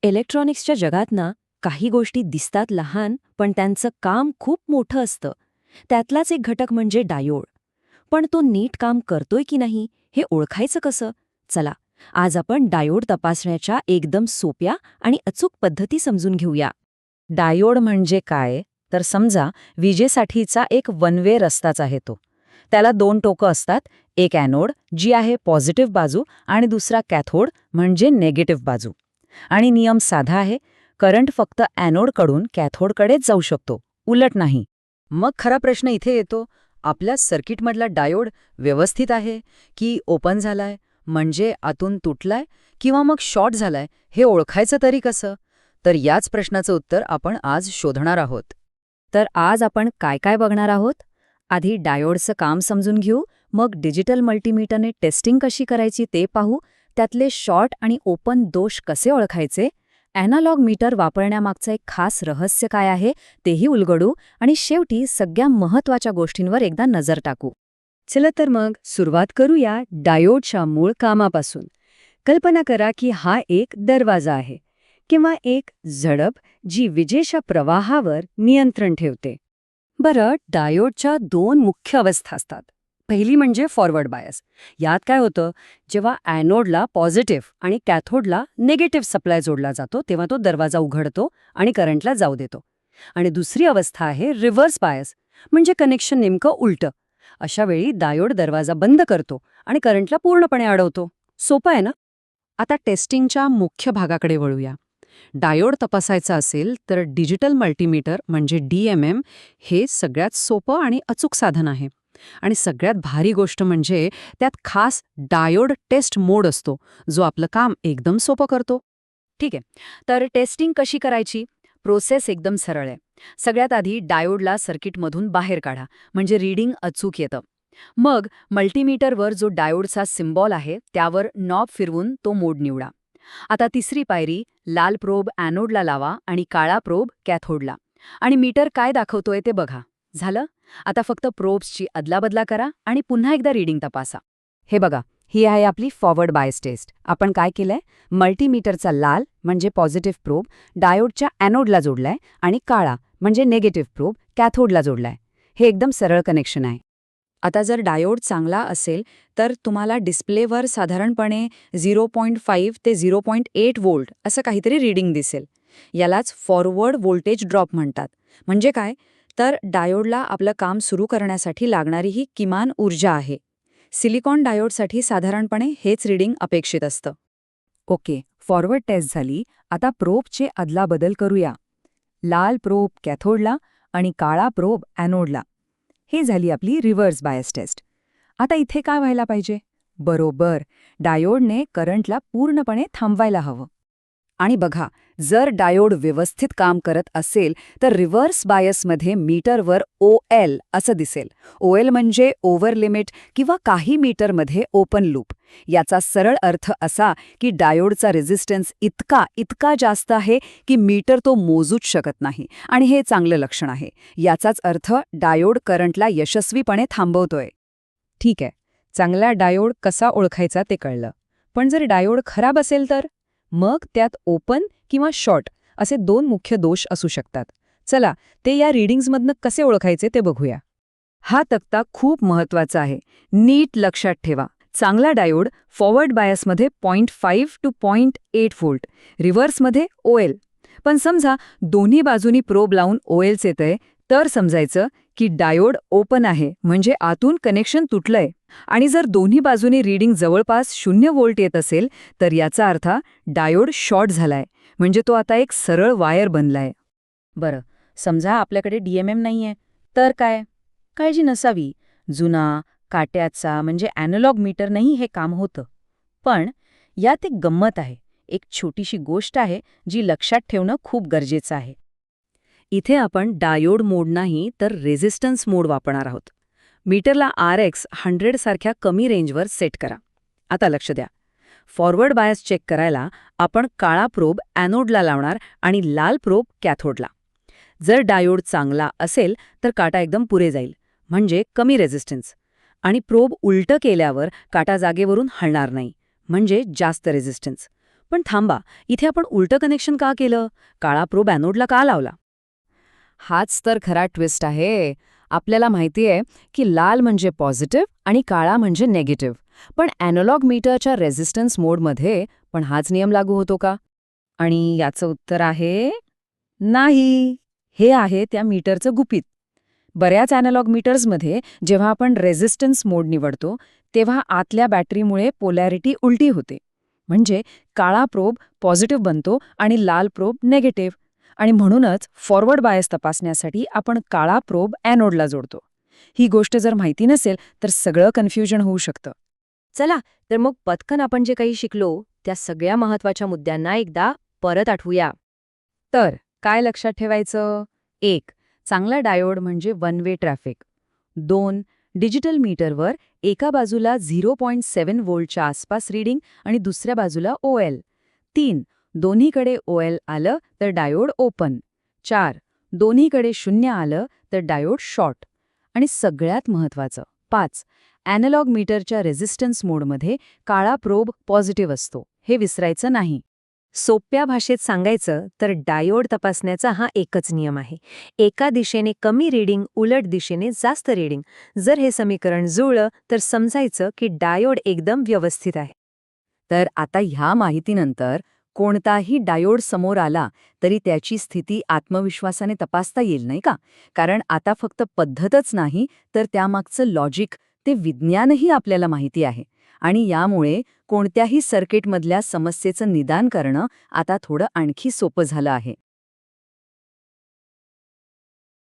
इलेक्ट्रॉनिक्सच्या जगात ना काही गोष्टी दिसतात लहान पण त्यांचं काम खूप मोठं असतं. त्यातलाच एक घटक म्हणजे डायोड. पण तो नीट काम करतोय की नाही हे ओळखायचं कसं? चला, आज आपण डायोड तपासण्याच्या एकदम सोप्या आणि अचूक पद्धती समजून घेऊया. डायोड म्हणजे काय तर समजा विजेसाठीचा एक वन वे रस्ताच आहे तो. त्याला दोन टोकं असतात, एक ॲनोड जी आहे पॉझिटिव्ह बाजू आणि दुसरा कॅथोड म्हणजे नेगेटिव्ह बाजू. आणि नियम साधा आहे, करंट फक्त ॲनोडकडून कॅथोडकडेच जाऊ शकतो, उलट नाही. मग खरा प्रश्न इथे येतो, आपल्या सर्किटमधला डायोड व्यवस्थित आहे की ओपन झालाय, म्हणजे आतून तुटलाय किंवा मग शॉर्ट झालाय, हे ओळखायचं तरी कसं? तर याच प्रश्नाचं उत्तर आपण आज शोधणार आहोत. तर आज आपण काय काय बघणार आहोत? आधी डायोडचं काम समजून घेऊ, मग डिजिटल मल्टीमीटरने टेस्टिंग कशी करायची ते पाहू, त्यातले शॉर्ट आणि ओपन दोष कसे ओळखायचे, ॲनालॉग मीटर वापरण्यामागचं एक खास रहस्य काय आहे तेही उलगडू आणि शेवटी सगळ्या महत्त्वाच्या गोष्टींवर एकदा नजर टाकू. चला तर मग सुरुवात करूया डायोडच्या मूळ कामापासून. कल्पना करा की हा एक दरवाजा आहे किंवा एक झडप जी विजेच्या प्रवाहावर नियंत्रण ठेवते. बरं, डायोडच्या दोन मुख्य अवस्था असतात. पहिली म्हणजे फॉरवर्ड बायस. यात काय होतं, जेव्हा ॲनोडला पॉझिटिव्ह आणि कॅथोडला निगेटिव्ह सप्लाय जोडला जातो तेव्हा तो दरवाजा उघडतो आणि करंटला जाऊ देतो. आणि दुसरी अवस्था आहे रिव्हर्स बायस, म्हणजे कनेक्शन नेमकं उलटं. अशा वेळी डायोड दरवाजा बंद करतो आणि करंटला पूर्णपणे अडवतो. सोपं आहे ना? आता टेस्टिंगच्या मुख्य भागाकडे वळूया. डायोड तपासायचा असेल तर डिजिटल मल्टीमीटर म्हणजे DMM हे सगळ्यात सोपं आणि अचूक साधन आहे. आणि सगळ्यात भारी गोष्ट म्हणजे त्यात खास डायोड टेस्ट मोड असतो, जो आपलं काम एकदम सोपं करतो. ठीक आहे, तर टेस्टिंग कशी करायची? प्रोसेस एकदम सरळ आहे. सगळ्यात आधी डायोडला सर्किटमधून बाहेर काढा, म्हणजे रीडिंग अचूक येतं. मग मल्टीमीटरवर जो डायोडचा सिम्बॉल आहे त्यावर नॉब फिरवून तो मोड निवडा. आता तिसरी पायरी, लाल प्रोब ॲनोडला लावा आणि काळा प्रोब कॅथोडला. आणि मीटर काय दाखवतोय ते बघा. झालं? आता फक्त प्रोब्सची अदलाबदला करा आणि पुन्हा एकदा रीडिंग तपासा. हे बघा, ही आहे आपली फॉरवर्ड बायस टेस्ट. आपण काय केलंय, मल्टीमीटरचा लाल म्हणजे पॉझिटिव्ह प्रोब डायोडच्या ॲनोडला जोडलाय आणि काळा म्हणजे निगेटिव्ह प्रोब कॅथोडला जोडलाय. हे एकदम सरळ कनेक्शन आहे. आता जर डायोड चांगला असेल तर तुम्हाला डिस्प्लेवर साधारणपणे 0.5 ते 0.8 व्होल्ट असं काहीतरी रीडिंग दिसेल. यालाच फॉरवर्ड व्होल्टेज ड्रॉप म्हणतात. म्हणजे काय, तर डायोडला आपलं काम सुरू करण्यासाठी लागणारी ही किमान ऊर्जा आहे. सिलिकॉन डायोडसाठी साधारणपणे हेच रीडिंग अपेक्षित असतं. ओके, फॉरवर्ड टेस्ट झाली. आता प्रोबचे अदलाबदल करूया. लाल प्रोब कॅथोडला आणि काळा प्रोब ॲनोडला. हे झाली आपली रिव्हर्स बायस टेस्ट. आता इथे काय व्हायला पाहिजे? बरोबर, डायोडने करंटला पूर्णपणे थांबवायला हवं. आणि बघा, जर डायोड व्यवस्थित काम करत असेल तर रिव्हर्स बायसमध्ये मीटरवर OL असं दिसेल. OL म्हणजे ओव्हर लिमिट किंवा काही मीटरमध्ये ओपन लूप. याचा सरळ अर्थ असा की डायोडचा रेझिस्टन्स इतका जास्त आहे की मीटर तो मोजूच शकत नाही, आणि हे चांगलं लक्षण आहे. याचाच अर्थ डायोड करंटला यशस्वीपणे थांबवतोय. ठीक आहे, चांगला डायोड कसा ओळखायचा ते कळलं. पण जर डायोड खराब असेल तर मग त्यात ओपन किंवा शॉर्ट असे दोन मुख्य दोष असू शकतात. चला, ते या रीडिंग्समधनं कसे ओळखायचे ते बघूया. हा तक्ता खूप महत्वाचा आहे. नीट लक्षात ठेवा. चांगला डायोड फॉरवर्ड बायसमध्ये 0.5 to 0.8 व्होल्ट, रिव्हर्समध्ये OL. पण समजा दोन्ही बाजूनी प्रोब लावून OLच येतंय, तर समजायचं की डायोड ओपन आहे, म्हणजे आतून कनेक्शन तुटलंय. आणि जर दोन्ही बाजूनी रीडिंग जवळपास 0 व्होल्ट येत असेल तर याचा अर्थ डायोड शॉर्ट झालाय, म्हणजे तो आता एक सरळ वायर बनलाय. बरं, समजा आपल्याकडे DMM नाहीये, तर काय? काळजी नसावी. जुना काट्याचा म्हणजे ॲनालॉग मीटरनंही हे काम होतं. पण यात एक गंमत आहे, एक छोटीशी गोष्ट आहे जी लक्षात ठेवणं खूप गरजेचं आहे. इथे आपण डायोड मोड नाही तर रेझिस्टन्स मोड वापरणार आहोत. मीटरला RX 100 सारख्या कमी रेंजवर सेट करा. आता लक्ष द्या, फॉरवर्ड बायस चेक करायला आपण काळा प्रोब ॲनोडला लावणार आणि लाल प्रोब कॅथोडला. जर डायोड चांगला असेल तर काटा एकदम पुरे जाईल, म्हणजे कमी रेझिस्टन्स. आणि प्रोब उलटं केल्यावर काटा जागेवरून हलणार नाही, म्हणजे जास्त रेझिस्टन्स. पण थांबा, इथे आपण उलटं कनेक्शन का केलं? काळा प्रोब ॲनोडला का लावला? हाच तर खरा ट्विस्ट आहे. आपल्याला माहिती आहे की लाल म्हणजे पॉझिटिव्ह आणि काळा म्हणजे नेगेटिव्ह. पण अॅनालॉग मीटरच्या रेझिस्टन्स मोडमध्ये पण हाच नियम लागू होतो का? आणि याचं उत्तर आहे नाही. हे आहे त्या मीटरचं गुपित. बऱ्याच अॅनालॉग मीटर्समध्ये जेव्हा आपण रेझिस्टन्स मोड निवडतो तेव्हा आतल्या बॅटरीमुळे पोलॅरिटी उलटी होते. म्हणजे काळा प्रोब पॉझिटिव्ह बनतो आणि लाल प्रोब नेगेटिव्ह. आणि म्हणूनच फॉरवर्ड बायस तपासण्यासाठी आपण काळा प्रोब ॲनोडला जोडतो. ही गोष्ट जर माहिती नसेल तर सगळं कन्फ्युजन होऊ शकतं. चला तर मग पटकन आपण जे काही शिकलो त्या सगळ्या महत्वाच्या मुद्द्यांना एकदा परत आठवूया. तर काय लक्षात ठेवायचं? 1. चांगला डायोड म्हणजे वन वे ट्रॅफिक. 2. डिजिटल मीटरवर एका बाजूला 0.7 व्होल्टच्या आसपास रीडिंग आणि दुसऱ्या बाजूला OL. 3. दोन्हीकडे OL आलं तर डायोड ओपन. 4. दोन्हीकडे 0 आलं तर डायोड शॉर्ट. आणि सगळ्यात महत्त्वाचं 5. अॅनालॉग मीटरच्या रेझिस्टन्स मोडमध्ये काळा प्रोब पॉझिटिव्ह असतो. हे विसरायचं नाही. सोप्या भाषेत सांगायचं तर डायोड तपासण्याचा हा एकच नियम आहे. एका दिशेने कमी रीडिंग, उलट दिशेने जास्त रीडिंग. जर हे समीकरण जुळलं तर समजायचं की डायोड एकदम व्यवस्थित आहे. तर आता ह्या माहितीनंतर कोणताही डायोड समोर आला तरी त्याची स्थिती आत्मविश्वासाने तपासता येईल नाही का? कारण आता फक्त पद्धतच नाही तर त्यामागचं लॉजिक, ते विज्ञानही आपल्याला माहिती आहे. आणि यामुळे कोणत्याही सर्किटमधल्या समस्येचं निदान करणं आता थोडं आणखी सोपं झालं आहे.